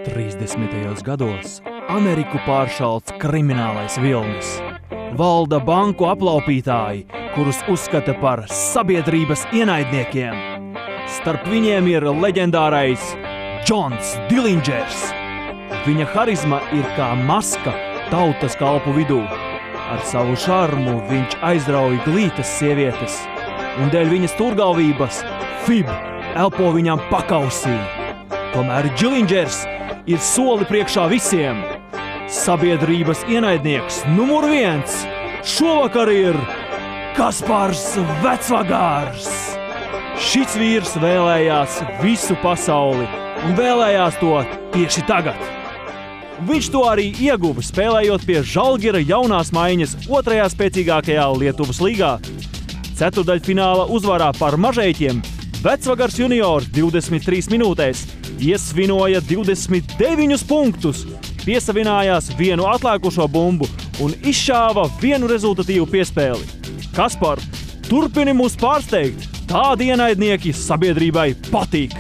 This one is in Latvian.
30. gados Ameriku pāršalts kriminālais vilnis. Valda banku aplaupītāji, kurus uzskata par sabiedrības ienaidniekiem. Starp viņiem ir leģendārais Džons Dillingers. Viņa harizma ir kā maska tautas kalpu vidū. Ar savu šarmu viņš aizrauj glītas sievietes, un dēļ viņas turgalvības Fib elpo viņam pakausī. Tomēr Dillingers ir soli priekšā visiem. Sabiedrības ienaidnieks numur 1 šovakar ir Kaspars Vecvagārs. Šis vīrs vēlējās visu pasauli un vēlējās to tieši tagad. Viņš to arī ieguva, spēlējot pie Žalgira jaunās maiņas 2. spēcīgākajā Lietuvas līgā. Ceturdaļfināla uzvarā par mažeiķiem Vecvagars juniors 23 minūtēs iesvinoja 29 punktus, piesavinājās vienu atlēkušo bumbu un izšāva vienu rezultatīvu piespēli. Kaspar, turpini mūs pārsteigt! Tādi ienaidnieki sabiedrībai patīk!